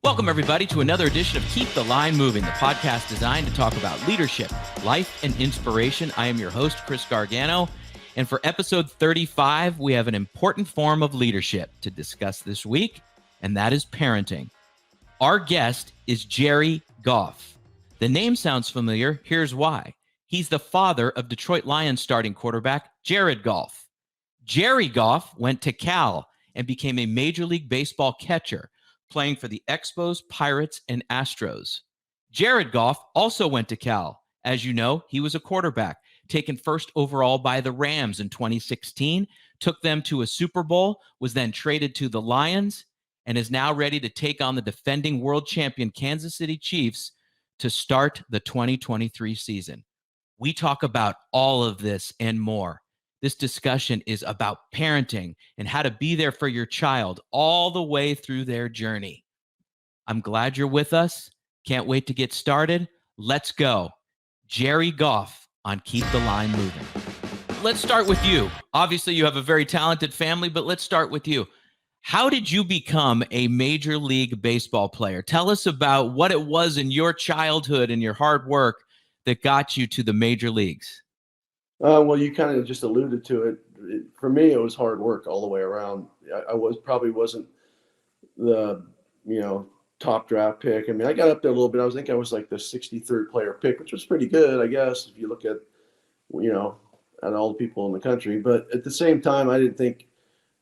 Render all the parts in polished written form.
Welcome, everybody, to another edition of Keep the Line Moving, the podcast designed to talk about leadership, life, and inspiration. I am your host, Chris Gargano, and for episode 35, we have an important form of leadership to discuss this week, and that is parenting. Our guest is Jerry Goff. The name sounds familiar. Here's why. He's the father of Detroit Lions starting quarterback Jared Goff. Jerry Goff went to Cal and became a Major League Baseball catcher, playing for the Expos, Pirates, and Astros. Jared Goff also went to Cal. As you know, he was a quarterback, taken first overall by the Rams in 2016, took them to a Super Bowl, was then traded to the Lions, and is now ready to take on the defending world champion Kansas City Chiefs to start the 2023 season. We talk about all of this and more. This discussion is about parenting and how to be there for your child all the way through their journey. I'm glad you're with us. Can't wait to get started. Let's go. Jerry Goff on Keep the Line Moving. Let's start with you. Obviously, you have a very talented family, but let's start with you. How did you become a Major League Baseball player? Tell us about what it was in your childhood and your hard work that got you to the major leagues. Well, you kind of just alluded to it. For me, it was hard work all the way around. I wasn't the top draft pick. I mean, I got up there a little bit. I was like the 63rd player pick, which was pretty good, I guess, if you look at at all the people in the country. But at the same time, I didn't think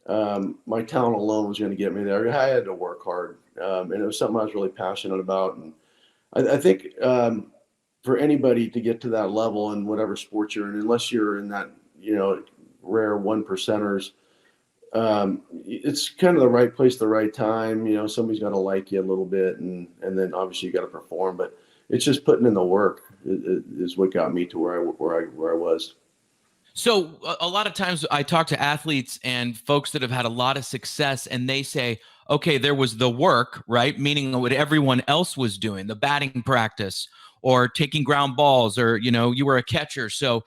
my talent alone was going to get me there. I had to work hard, and it was something I was really passionate about. And I think for anybody to get to that level in whatever sport you're in, unless you're in that, rare 1%ers, it's kind of the right place, the right time. Somebody's got to like you a little bit, and then obviously you got to perform. But it's just putting in the work is what got me to where I was. So a lot of times I talk to athletes and folks that have had a lot of success, and they say, okay, there was the work, right? Meaning what everyone else was doing, the batting practice, or taking ground balls, or, you were a catcher. So,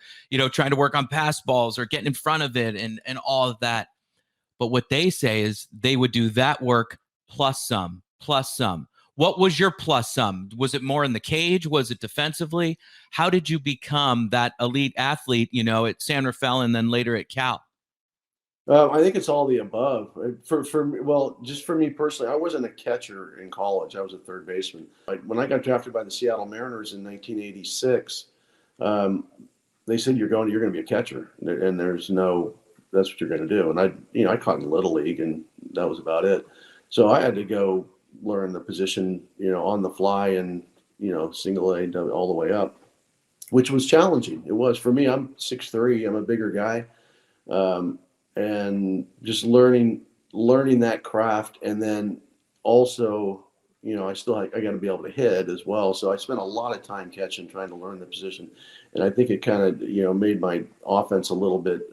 trying to work on pass balls or getting in front of it and all of that. But what they say is they would do that work plus some. What was your plus some? Was it more in the cage? Was it defensively? How did you become that elite athlete, at San Rafael and then later at Cal? I think it's all the above. Just for me personally, I wasn't a catcher in college. I was a third baseman. When I got drafted by the Seattle Mariners in 1986, they said you're going to be a catcher, and that's what you're going to do. And I caught in Little League, and that was about it. So I had to go learn the position, on the fly, and single A all the way up, which was challenging. It was for me. I'm 6'3". I'm a bigger guy. And just learning that craft, and then also, I got to be able to hit as well. So I spent a lot of time catching, trying to learn the position, and I think it kind of made my offense a little bit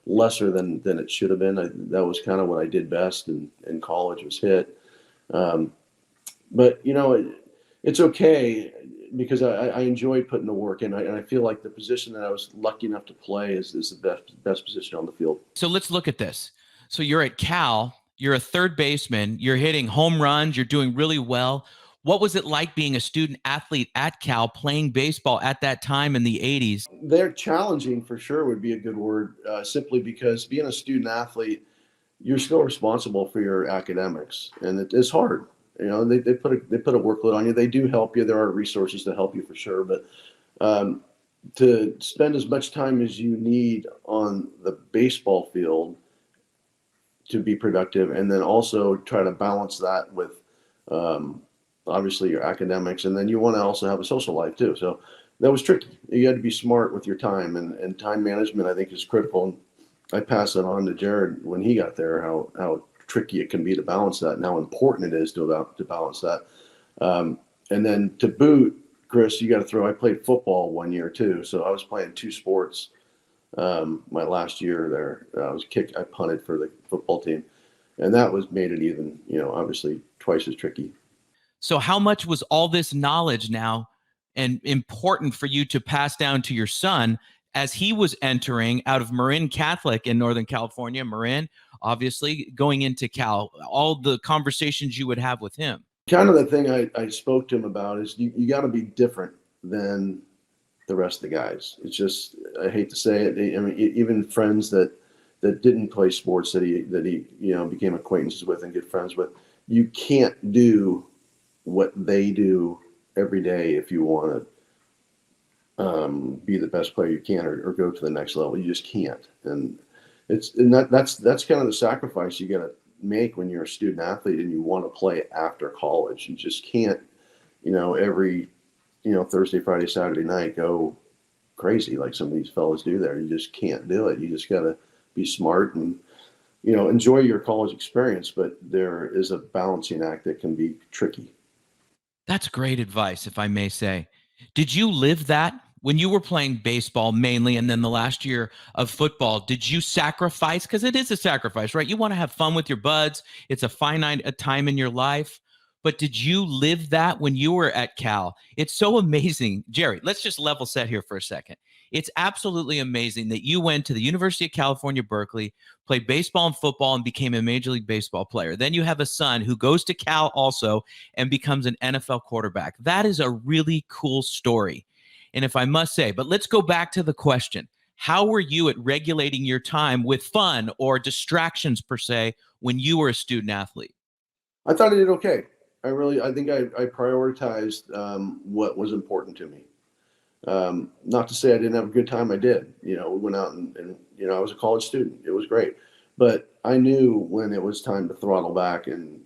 lesser than it should have been. That was kind of what I did best in college, was hit. But it's okay, because I enjoy putting the work in, and I feel like the position that I was lucky enough to play is the best position on the field. So let's look at this. So you're at Cal, you're a third baseman, you're hitting home runs, you're doing really well. What was it like being a student athlete at Cal, playing baseball at that time in the 80s? They're challenging, for sure, would be a good word, simply because being a student athlete, you're still responsible for your academics, and it's hard. They put a workload on you. They do help you. There are resources to help you, for sure. But to spend as much time as you need on the baseball field to be productive, and then also try to balance that with obviously your academics, and then you want to also have a social life too. So that was tricky. You had to be smart with your time, and time management, I think, is critical. And I passed it on to Jared when he got there, how tricky it can be to balance that, and how important it is to balance that. And then to boot, Chris, you got to throw. I played football 1 year too, so I was playing two sports. My last year there, I punted for the football team, and that made it even, obviously twice as tricky. So how much was all this knowledge now and important for you to pass down to your son as he was entering out of Marin Catholic in Northern California, Marin, obviously going into Cal, all the conversations you would have with him? Kind of the thing I spoke to him about is you got to be different than the rest of the guys. It's just, I hate to say it. I mean, even friends that didn't play sports that he became acquaintances with and good friends with, you can't do what they do every day if you want to be the best player you can, or go to the next level. You just can't. And that's kind of the sacrifice you got to make when you're a student athlete and you want to play after college. You just can't, every Thursday, Friday, Saturday night go crazy like some of these fellas do there. You just can't do it. You just got to be smart and enjoy your college experience, but there is a balancing act that can be tricky. That's great advice, if I may say. Did you live that when you were playing baseball mainly, and then the last year of football? Did you sacrifice? Because it is a sacrifice, right? You want to have fun with your buds. It's a finite time in your life. But did you live that when you were at Cal? It's so amazing. Jerry, let's just level set here for a second. It's absolutely amazing that you went to the University of California, Berkeley, played baseball and football, and became a Major League Baseball player. Then you have a son who goes to Cal also and becomes an NFL quarterback. That is a really cool story. And if I must say, but let's go back to the question. How were you at regulating your time with fun or distractions per se when you were a student athlete? I thought I did okay. I think I prioritized what was important to me. Not to say I didn't have a good time. I did. We went out and I was a college student. It was great. But I knew when it was time to throttle back and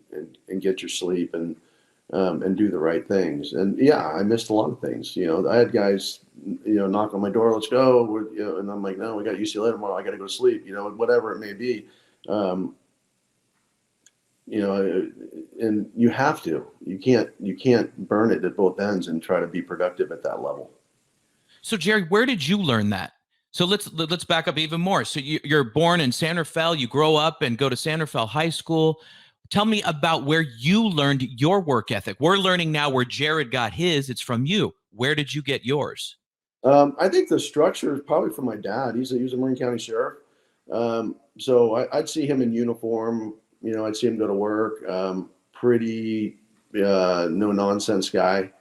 get your sleep and do the right things. And yeah, I missed a lot of things. I had guys, knock on my door, let's go. And I'm like, no, we got UCLA tomorrow. I got to go to sleep, whatever it may be. And you have to. You can't burn it at both ends and try to be productive at that level. So Jerry, where did you learn that? So let's back up even more. So you're born in San Rafael, you grow up and go to San Rafael High School. Tell me about where you learned your work ethic. We're learning now where Jared got his. It's from you. Where did you get yours? I think the structure is probably from my dad. He was a Marin County sheriff. So I'd see him in uniform. I'd see him go to work. Pretty no nonsense guy.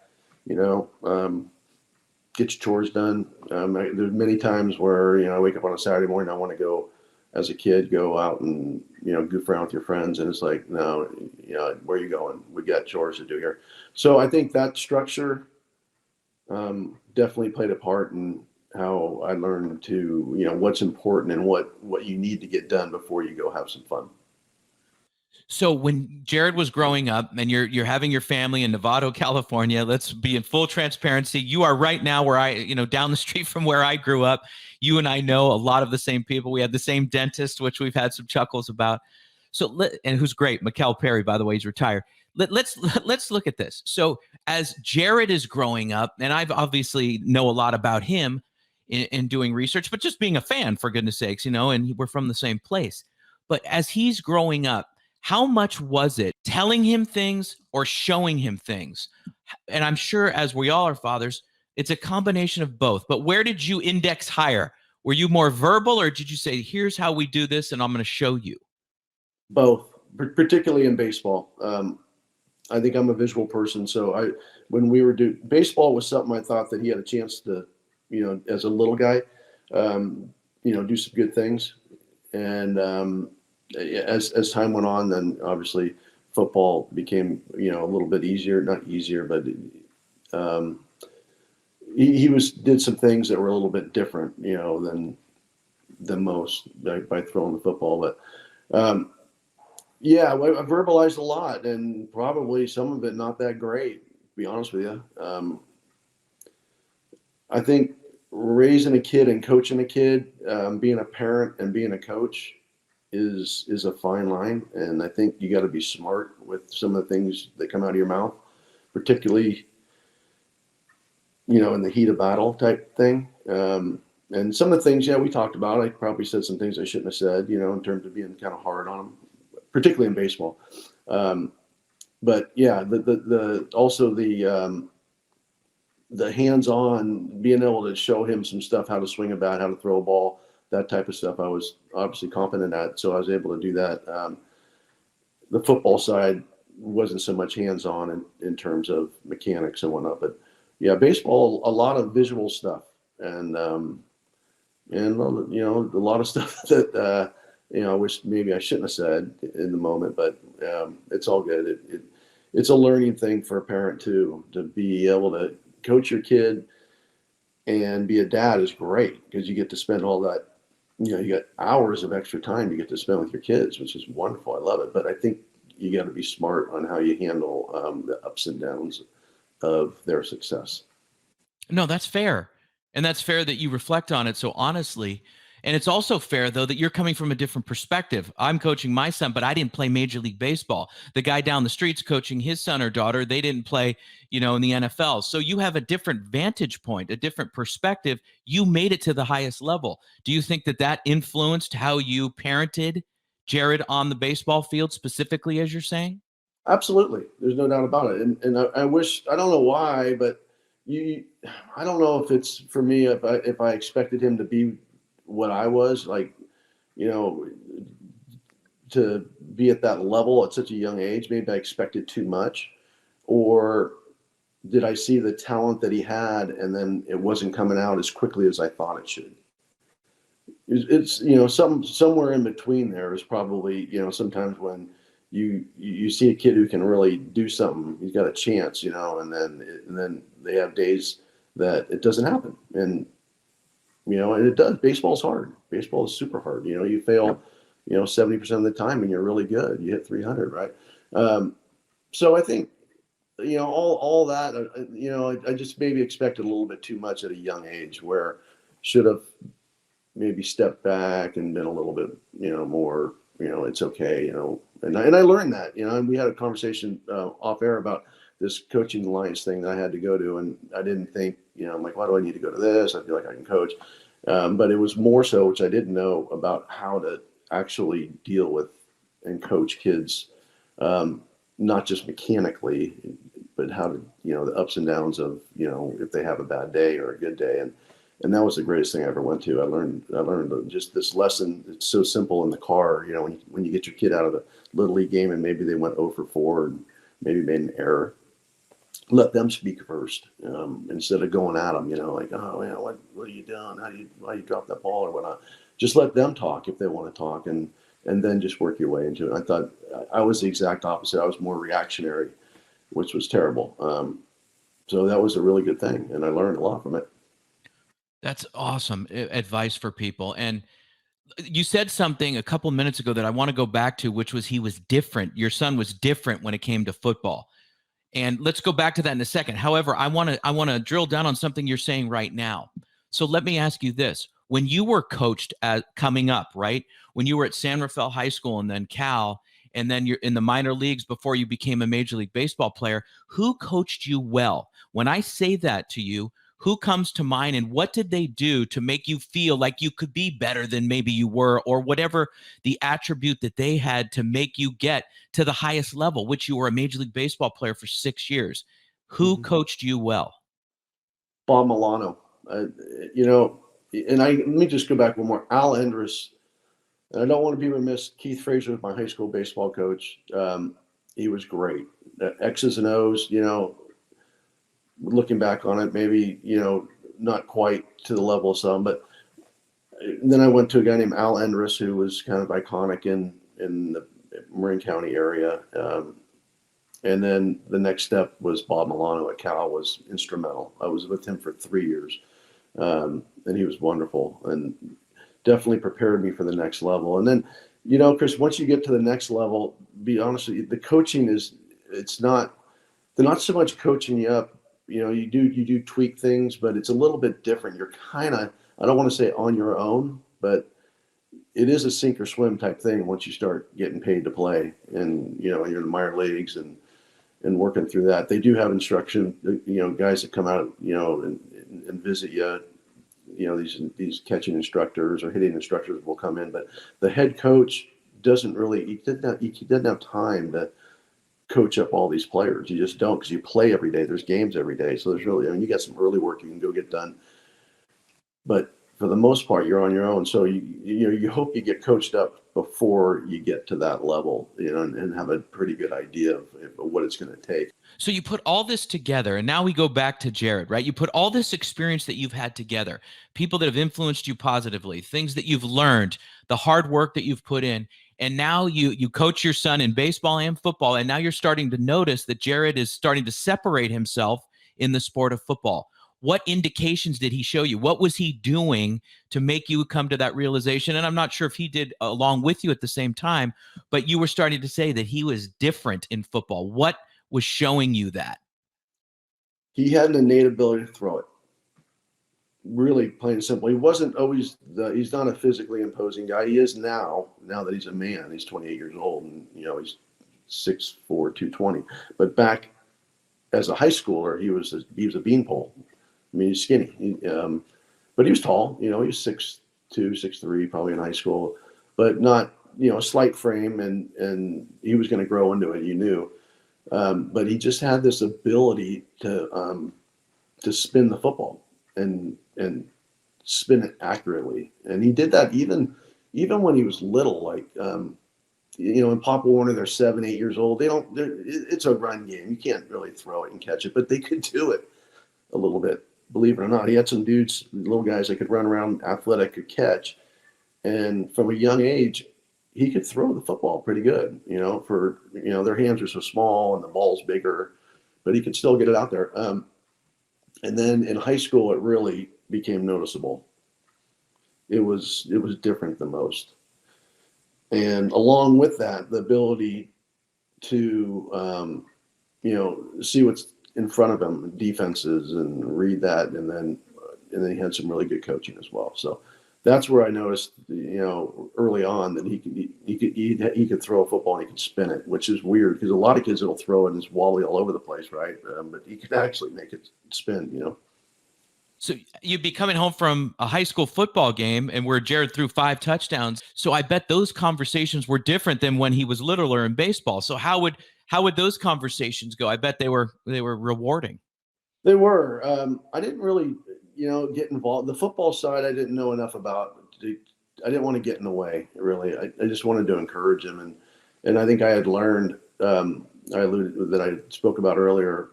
Get your chores done. There's many times where I wake up on a Saturday morning. I want to go, as a kid, go out and goof around with your friends, and it's like, no, where are you going? We got chores to do here. So I think that structure definitely played a part in how I learned to what's important and what you need to get done before you go have some fun. So when Jared was growing up and you're having your family in Novato, California, let's be in full transparency. You are right now where I, down the street from where I grew up. You and I know a lot of the same people. We had the same dentist, which we've had some chuckles about. So, and who's great, Cal Berkeley, by the way, he's retired. Let's look at this. So as Jared is growing up, and I've obviously know a lot about him in doing research, but just being a fan, for goodness sakes, and we're from the same place. But as he's growing up, how much was it telling him things or showing him things? And I'm sure, as we all are fathers, it's a combination of both. But where did you index higher? Were you more verbal, or did you say, here's how we do this and I'm going to show you? Both, particularly in baseball. I think I'm a visual person. So when we were doing baseball was something I thought that he had a chance to, as a little guy, do some good things. And as time went on, then obviously football became, a little bit easier, not easier, but he did some things that were a little bit different, than most by throwing the football. But yeah, I verbalized a lot, and probably some of it not that great, to be honest with you. I think raising a kid and coaching a kid, being a parent and being a coach is a fine line. And I think you got to be smart with some of the things that come out of your mouth, particularly, in the heat of battle type thing. And some of the things, we talked about, I probably said some things I shouldn't have said, in terms of being kind of hard on them, particularly in baseball. But yeah, also the hands-on, being able to show him some stuff, how to swing a bat, how to throw a ball, that type of stuff I was obviously competent at. So I was able to do that. The football side, wasn't so much hands-on in terms of mechanics and whatnot. But yeah, baseball, a lot of visual stuff, and a lot of stuff that I wish maybe I shouldn't have said in the moment, but it's all good. It's a learning thing for a parent too, to be able to coach your kid and be a dad is great because you get to spend all that, you got hours of extra time you get to spend with your kids, which is wonderful. I love it. But I think you got to be smart on how you handle the ups and downs of their success. No, that's fair. And that's fair that you reflect on it so honestly. And it's also fair, though, that you're coming from a different perspective. I'm coaching my son, but I didn't play Major League Baseball. The guy down the street's coaching his son or daughter. They didn't play, in the NFL. So you have a different vantage point, a different perspective. You made it to the highest level. Do you think that influenced how you parented Jared on the baseball field specifically, as you're saying? Absolutely. There's no doubt about it. And I wish, I don't know why, but I don't know if it's for me, if I expected him to be what I was, like, to be at that level at such a young age. Maybe I expected too much, or did I see the talent that he had and then it wasn't coming out as quickly as I thought it should? It's somewhere in between there is probably, sometimes when you see a kid who can really do something, he's got a chance, and then they have days that it doesn't happen. And and it does. Baseball's hard. Baseball is super hard. You fail, 70% of the time and you're really good. You hit 300, right? So I think, all that, I just maybe expected a little bit too much at a young age, where should have maybe stepped back and been a little bit, more, it's okay, and I learned that, and we had a conversation off air about this coaching alliance thing that I had to go to. And I didn't think, I'm like, why do I need to go to this? I feel like I can coach. But it was more so, which I didn't know, about how to actually deal with and coach kids, not just mechanically, but how to, the ups and downs of, if they have a bad day or a good day. And that was the greatest thing I ever went to. I learned just this lesson. It's so simple in the car, when you get your kid out of the little league game and maybe they went 0 for 4 and maybe made an error. Let them speak first, instead of going at them, like, oh, what are you doing? Why you drop that ball or whatnot? Just let them talk if they want to talk, and then just work your way into it. I thought I was the exact opposite. I was more reactionary, which was terrible. So that was a really good thing, and I learned a lot from it. That's awesome advice for people. And you said something a couple minutes ago that I want to go back to, which was he was different. Your son was different when it came to football. And let's go back to that in a second. However, I want to drill down on something you're saying right now. So let me ask you this. When you were coached coming up, right? When you were at San Rafael High School and then Cal, and then you're in the minor leagues before you became a Major League Baseball player, who coached you well? When I say that to you, who comes to mind, and what did they do to make you feel like you could be better than maybe you were, or whatever the attribute that they had to make you get to the highest level, which you were a Major League Baseball player for 6 years? Who coached you well? Bob Milano, and let me just go back one more. Al Endress, and I don't want to be remiss. Keith Frazier was my high school baseball coach. He was great. X's and O's, looking back on it, maybe, not quite to the level of some, but then I went to a guy named Al Endress, who was kind of iconic in the Marin County area. And then the next step was Bob Milano at Cal. Was instrumental. I was with him for 3 years. And he was wonderful and definitely prepared me for the next level. And then, Chris, once you get to the next level, be honest with you, the coaching they're not so much coaching you up. You do tweak things, but it's a little bit different. You're kind of, I don't want to say on your own, but it is a sink or swim type thing once you start getting paid to play, and you're in the minor leagues and working through that. They do have instruction, guys that come out, and visit you. These catching instructors or hitting instructors will come in, but the head coach doesn't really, he doesn't have time to coach up all these players. You just don't, because you play every day. There's games every day. So there's really, you got some early work you can go get done. But for the most part, you're on your own. So you hope you get coached up before you get to that level, and have a pretty good idea of what it's going to take. So you put all this together, and now we go back to Jared, right? You put all this experience that you've had together, people that have influenced you positively, things that you've learned, the hard work that you've put in, and now you coach your son in baseball and football, and now you're starting to notice that Jared is starting to separate himself in the sport of football. What indications did he show you? What was he doing to make you come to that realization? And I'm not sure if he did along with you at the same time, but you were starting to say that he was different in football. What was showing you that? He had an innate ability to throw it. Really plain and simple. He wasn't always he's not a physically imposing guy. He is now that he's a man. He's 28 years old, and he's 6'4", 220. But back as a high schooler, he was a beanpole. I mean, he's skinny, but he was tall. He was 6'2", 6'3", probably in high school, but not a slight frame, and he was going to grow into it. You knew, but he just had this ability to spin the football and spin it accurately, and he did that even when he was little. Like in Pop Warner, they're 7, 8 years old. It's a run game. You can't really throw it and catch it, but they could do it a little bit. Believe it or not, he had some dudes, little guys that could run around, athletic, could catch. And from a young age, he could throw the football pretty good, their hands are so small and the ball's bigger, but he could still get it out there. And then in high school, it really became noticeable. It was different than most. And along with that, the ability to, see what's in front of him, defenses, and read that, and then he had some really good coaching as well. So that's where I noticed, early on, that he could throw a football and he could spin it, which is weird because a lot of kids will throw it and it's wobbly all over the place, right? But he could actually make it spin. So you'd be coming home from a high school football game and where Jared threw 5 touchdowns. So I bet those conversations were different than when he was littler in baseball. So how would those conversations go? I bet they were rewarding. They were. I didn't really, get involved. The football side, I didn't know enough about. I didn't want to get in the way, really. I just wanted to encourage him, and I think I had learned. I spoke about earlier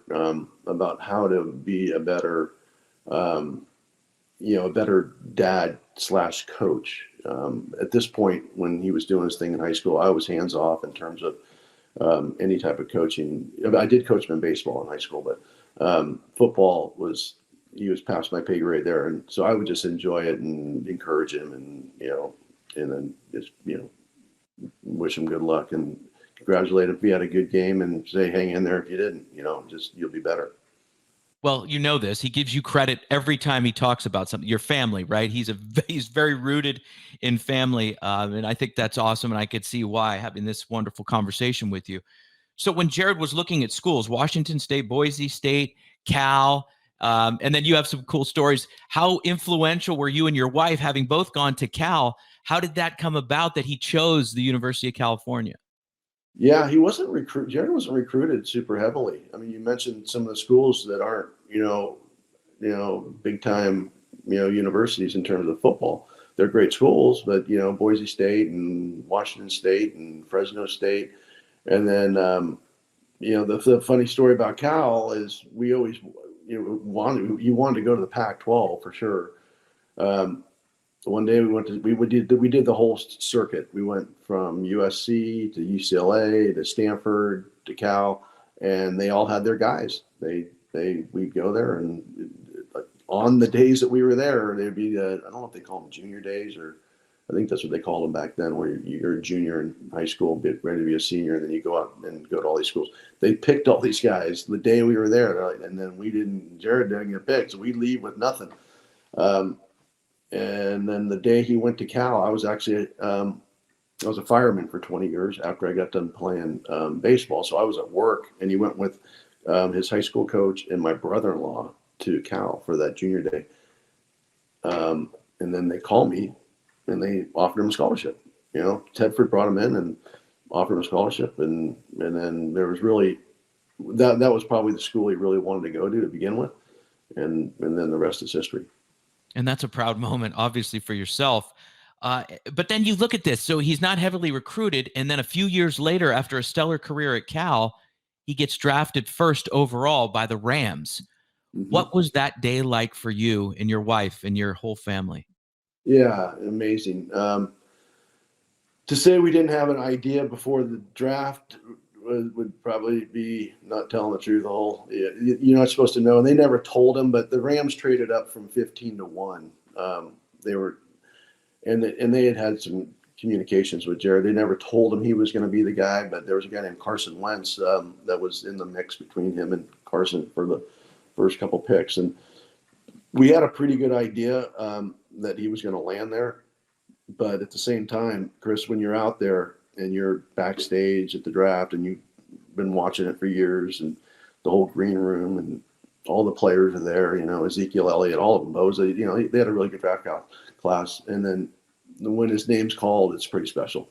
about how to be a better, a better dad / coach. At this point, when he was doing his thing in high school, I was hands off in terms of any type of coaching. I did coach him in baseball in high school, but football he was past my pay grade there, and so I would just enjoy it and encourage him, and and then just wish him good luck and congratulate him if he had a good game, and say hang in there if you didn't. Just you'll be better. Well, this. He gives you credit every time he talks about something. Your family, right? He's very rooted in family, and I think that's awesome. And I could see why, having this wonderful conversation with you. So when Jared was looking at schools, Washington State, Boise State, Cal, and then you have some cool stories. How influential were you and your wife, having both gone to Cal? How did that come about that he chose the University of California? Yeah, he wasn't Jared wasn't recruited super heavily. I mean, you mentioned some of the schools that aren't, big time, universities in terms of football. They're great schools, but Boise State and Washington State and Fresno State, and then the funny story about Cal is we always wanted to go to the Pac-12 for sure. One day we did the whole circuit. We went from USC to UCLA to Stanford to Cal, and they all had their guys. We'd go there, and on the days that we were there, they'd be I don't know if they call them junior days, or I think that's what they called them back then, where you're a junior in high school, ready to be a senior, and then you go out and go to all these schools. They picked all these guys the day we were there, and then Jared didn't get picked, so we leave with nothing. And then the day he went to Cal, I was actually I was a fireman for 20 years after I got done playing baseball. So I was at work, and he went with his high school coach and my brother-in-law to Cal for that junior day. And then they called me, and they offered him a scholarship. Tedford brought him in and offered him a scholarship, and then there was really that was probably the school he really wanted to go to begin with, and then the rest is history. And that's a proud moment, obviously, for yourself. But then you look at this. So he's not heavily recruited. And then a few years later, after a stellar career at Cal, he gets drafted first overall by the Rams. Hmm. What was that day like for you and your wife and your whole family? Yeah, amazing. To say we didn't have an idea before the draft would probably be not telling the truth. You're not supposed to know, and they never told him. But the Rams traded up from 15-1. They were, and they had some communications with Jared. They never told him he was going to be the guy, but there was a guy named Carson Wentz that was in the mix between him and Carson for the first couple picks, and we had a pretty good idea that he was going to land there. But at the same time, Chris, when you're out there and you're backstage at the draft and you've been watching it for years, and the whole green room and all the players are there, Ezekiel Elliott, all of them, Boza, they had a really good draft class. And then when his name's called, it's pretty special.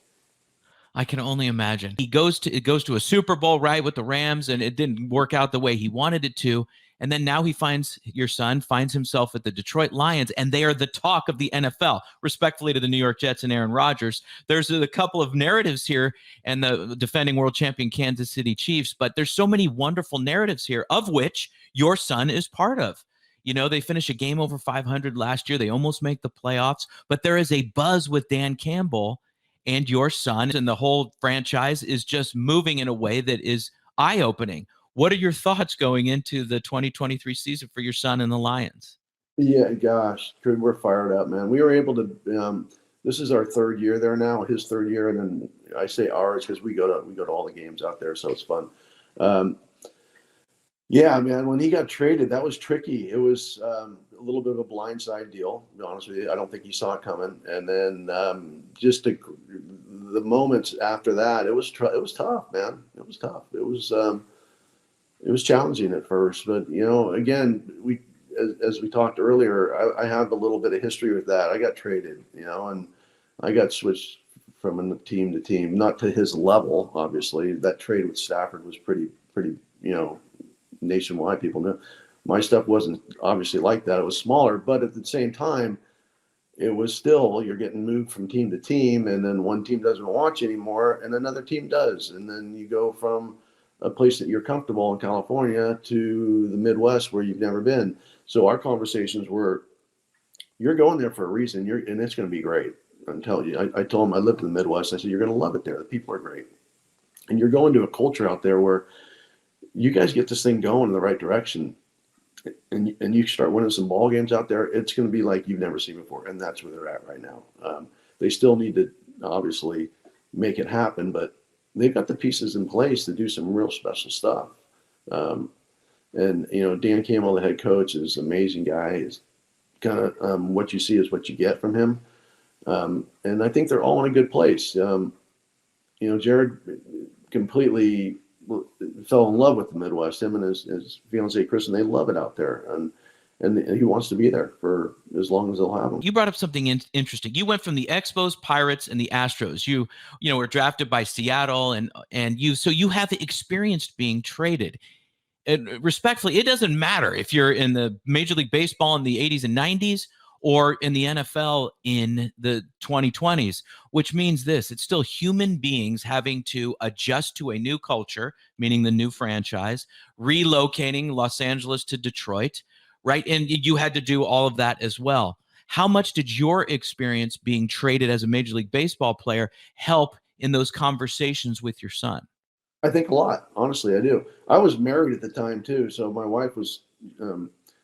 I can only imagine. It goes to a Super Bowl, right, with the Rams, and it didn't work out the way he wanted it to. And then now your son finds himself at the Detroit Lions, and they are the talk of the NFL. Respectfully to the New York Jets and Aaron Rodgers, there's a couple of narratives here, and the defending world champion Kansas City Chiefs, but there's so many wonderful narratives here, of which your son is part of. They finish a game over 500 last year. They almost make the playoffs, but there is a buzz with Dan Campbell, and your son and the whole franchise is just moving in a way that is eye-opening. What are your thoughts going into the 2023 season for your son and the Lions? Yeah, gosh, we're fired up, man. We were able to. This is our third year there now, his third year, and then I say ours because we go to all the games out there, so it's fun. Yeah, man, when he got traded, that was tricky. It was a little bit of a blindside deal, to be honest with you. I don't think he saw it coming. And then just the moments after that, it was tough, man. It was tough. It was challenging at first, but again, as we talked earlier, I have a little bit of history with that. I got traded, and I got switched from team to team, not to his level, obviously. That trade with Stafford was pretty, nationwide. People knew my stuff wasn't obviously like that. It was smaller, but at the same time, it was still, you're getting moved from team to team, and then one team doesn't want you anymore and another team does, and then you go from a place that you're comfortable in California to the Midwest where you've never been. So our conversations were, you're going there for a reason, and it's going to be great. I'm telling you, I told him I lived in the Midwest. I said, you're going to love it there. The people are great, and you're going to a culture out there where you guys get this thing going in the right direction, and you start winning some ball games out there. It's going to be like you've never seen before, and that's where they're at right now. They still need to obviously make it happen, but they've got the pieces in place to do some real special stuff. And Dan Campbell, the head coach, is an amazing guy. He's kind of what you see is what you get from him, and I think they're all in a good place. Jared completely fell in love with the Midwest. Him and his fiancee Kristen, they love it out there, and he wants to be there for as long as they'll have him. You brought up something interesting. You went from the Expos, Pirates, and the Astros. You were drafted by Seattle, and you have experienced being traded. And respectfully, it doesn't matter if you're in the Major League Baseball in the 80s and 90s or in the NFL in the 2020s, which means this: it's still human beings having to adjust to a new culture, meaning the new franchise, relocating Los Angeles to Detroit, right? And you had to do all of that as well. How much did your experience being traded as a Major League Baseball player help in those conversations with your son? I think a lot, honestly, I do. I was married at the time too, so my wife was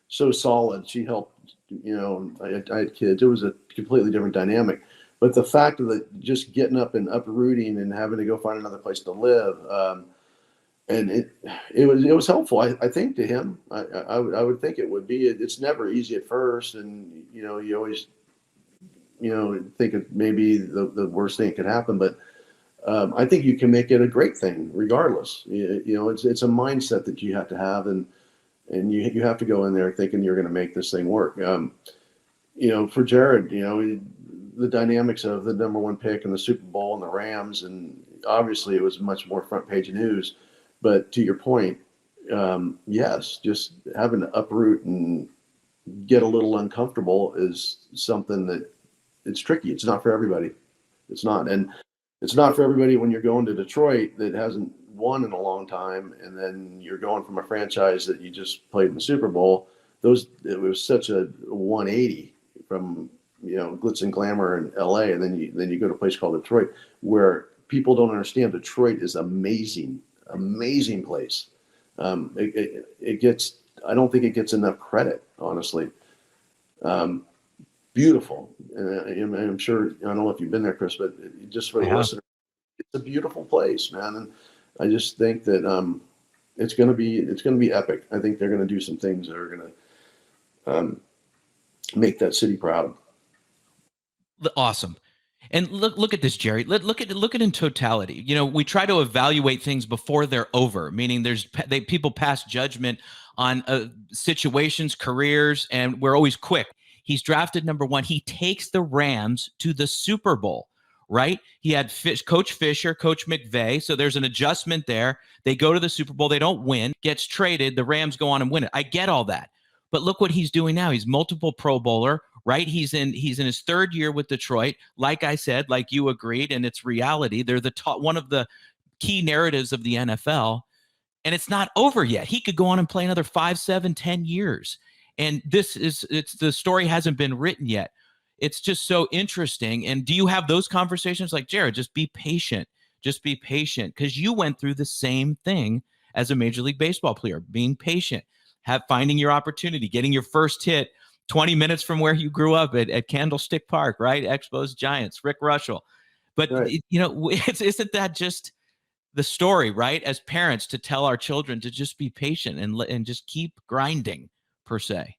so solid. She helped. I had kids. It was a completely different dynamic. But the fact of just getting up and uprooting and having to go find another place to live, and it was helpful. I think to him, I would think it would be. It's never easy at first, and you always think of maybe the worst thing that could happen, but. I think you can make it a great thing, regardless. It's a mindset that you have to have, and you have to go in there thinking you're going to make this thing work. For Jared, the dynamics of the number one pick in the Super Bowl and the Rams, and obviously it was much more front page news. But to your point, yes, just having to uproot and get a little uncomfortable is something that it's tricky. It's not for everybody. It's not. And it's not for everybody when you're going to Detroit that hasn't won in a long time. And then you're going from a franchise that you just played in the Super Bowl. It was such a 180 from, glitz and glamour in LA. And then you go to a place called Detroit where people don't understand Detroit is amazing, amazing place. It gets, I don't think it gets enough credit, honestly. Beautiful. And I'm sure, I don't know if you've been there, Chris, but just for the listener, it's a beautiful place, man. And I just think that it's going to be epic. I think they're going to do some things that are going to make that city proud. Awesome. And look at this, Jerry. Look at it in totality. We try to evaluate things before they're over, meaning people pass judgment on situations, careers, and we're always quick. He's drafted number 1. He takes the Rams to the Super Bowl, right? He had Coach Fisher, Coach McVay. So there's an adjustment there. They go to the Super Bowl. They don't win. Gets traded. The Rams go on and win it. I get all that. But look what he's doing now. He's multiple Pro Bowler, right? He's in his 3rd year with Detroit. Like I said, like you agreed, and it's reality. They're one of the key narratives of the NFL. And it's not over yet. He could go on and play another 5, 7, 10 years. And the story hasn't been written yet. It's just so interesting. And do you have those conversations like, Jared, just be patient. Just be patient. Because you went through the same thing as a Major League Baseball player, being patient, finding your opportunity, getting your first hit 20 minutes from where you grew up at Candlestick Park, right? Expos, Giants, Rick Russell. But, right. Isn't that just the story, right? As parents, to tell our children to just be patient and just keep grinding, per se.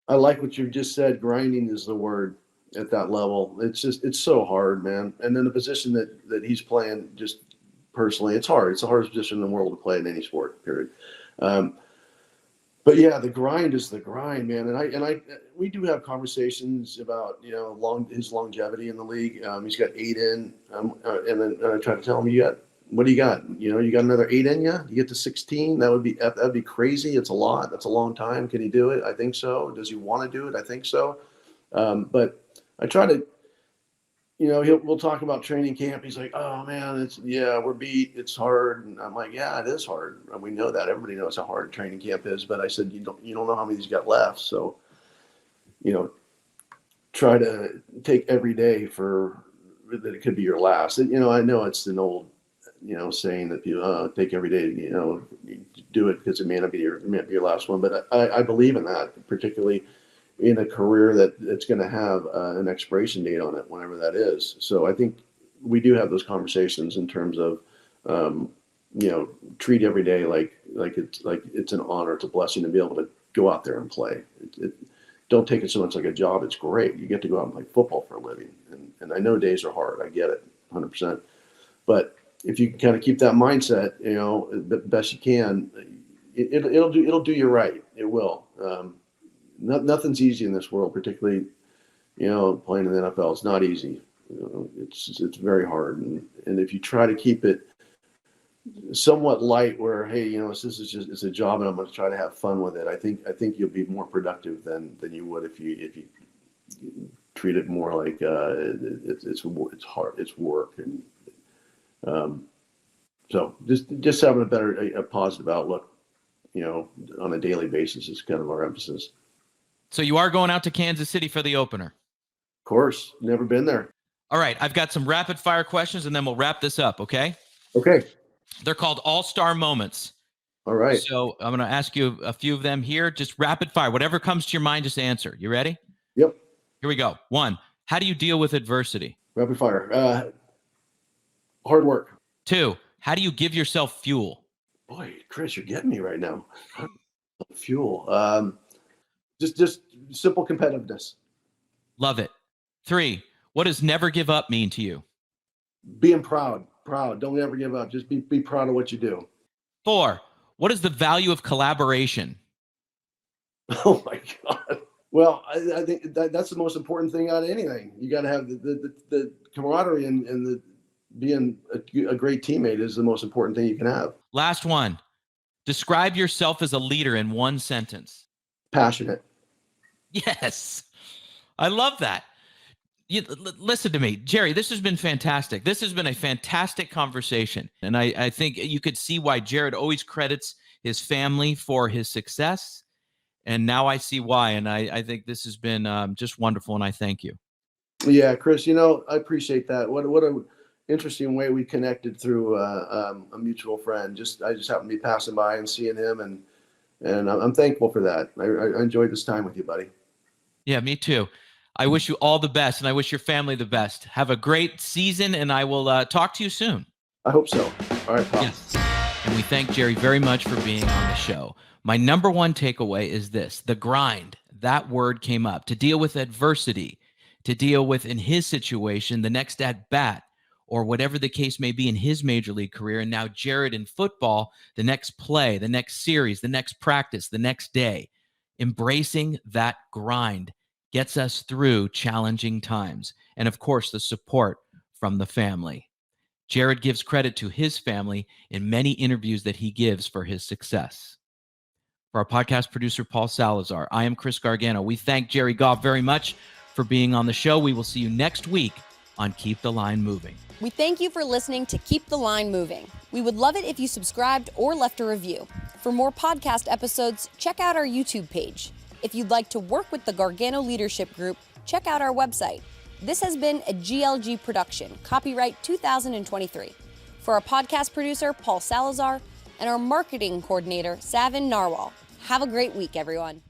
I like what you just said. Grinding is the word at that level. It's so hard, man. And then the position that he's playing, just personally, it's hard. It's the hardest position in the world to play in any sport, period. But yeah, the grind is the grind, man. And we do have conversations about, his longevity in the league. He's got 8 in, and then I try to tell him, what do you got? You got another 8 in you? You get to 16? That'd be crazy. It's a lot. That's a long time. Can he do it? I think so. Does he want to do it? I think so. But I try to, we'll talk about training camp. He's like, oh man, we're beat. It's hard. And I'm like, yeah, it is hard. And we know that. Everybody knows how hard training camp is. But I said, you don't know how many he's got left. So, try to take every day that it could be your last. And, I know it's an old, saying that people take every day, do it because it may not be your last one. But I believe in that, particularly in a career that's going to have an expiration date on it, whenever that is. So I think we do have those conversations in terms of, treat every day like it's an honor, it's a blessing to be able to go out there and play. Don't take it so much like a job. It's great. You get to go out and play football for a living. And I know days are hard. I get it 100%. But if you can kind of keep that mindset, the best you can, it'll do you right. It will. Nothing's easy in this world, particularly, playing in the NFL. It's not easy. It's very hard. And if you try to keep it somewhat light, where, hey, it's a job and I'm going to try to have fun with it, I think you'll be more productive than you would if you treat it more like it's hard, it's work. And so just having a positive outlook, on a daily basis is kind of our emphasis. So you are going out to Kansas City for the opener? Of course. Never been there. All right. I've got some rapid fire questions and then we'll wrap this up. Okay. Okay. They're called all-star moments. All right. So I'm going to ask you a few of them here. Just rapid fire. Whatever comes to your mind, just answer. You ready? Yep. Here we go. 1, how do you deal with adversity? Rapid fire. Hard work. 2, how do you give yourself fuel? Boy, Chris, you're getting me right now. Fuel. Just simple competitiveness. Love it. 3, what does never give up mean to you? Being proud. Don't ever give up. Just be proud of what you do. 4, what is the value of collaboration? Oh my God. Well, I think that's the most important thing out of anything. You got to have the camaraderie and being a great teammate is the most important thing you can have. Last one. Describe yourself as a leader in one sentence. Passionate. Yes. I love that. Listen to me, Jerry, this has been fantastic. This has been a fantastic conversation. And I think you could see why Jared always credits his family for his success. And now I see why. And I think this has been just wonderful. And I thank you. Yeah, Chris, I appreciate that. What a interesting way we connected through a mutual friend. I just happened to be passing by and seeing him, and I'm thankful for that. I enjoyed this time with you, buddy. Yeah, me too. I wish you all the best, and I wish your family the best. Have a great season, and I will talk to you soon. I hope so. All right, pal. Yes. And we thank Jerry very much for being on the show. My number one takeaway is this: the grind. That word came up. To deal with adversity, to deal with, in his situation, the next at bat, or whatever the case may be in his major league career. And now Jared in football, the next play, the next series, the next practice, the next day. Embracing that grind gets us through challenging times. And of course, the support from the family. Jared gives credit to his family in many interviews that he gives for his success. For our podcast producer, Paul Salazar, I am Chris Gargano. We thank Jerry Goff very much for being on the show. We will see you next week on Keep the Line Moving. We thank you for listening to Keep the Line Moving. We would love it if you subscribed or left a review. For more podcast episodes, check out our YouTube page. If you'd like to work with the Gargano Leadership Group, check out our website. This has been a GLG production, copyright 2023. For our podcast producer, Paul Salazar, and our marketing coordinator, Savin Narwal. Have a great week, everyone.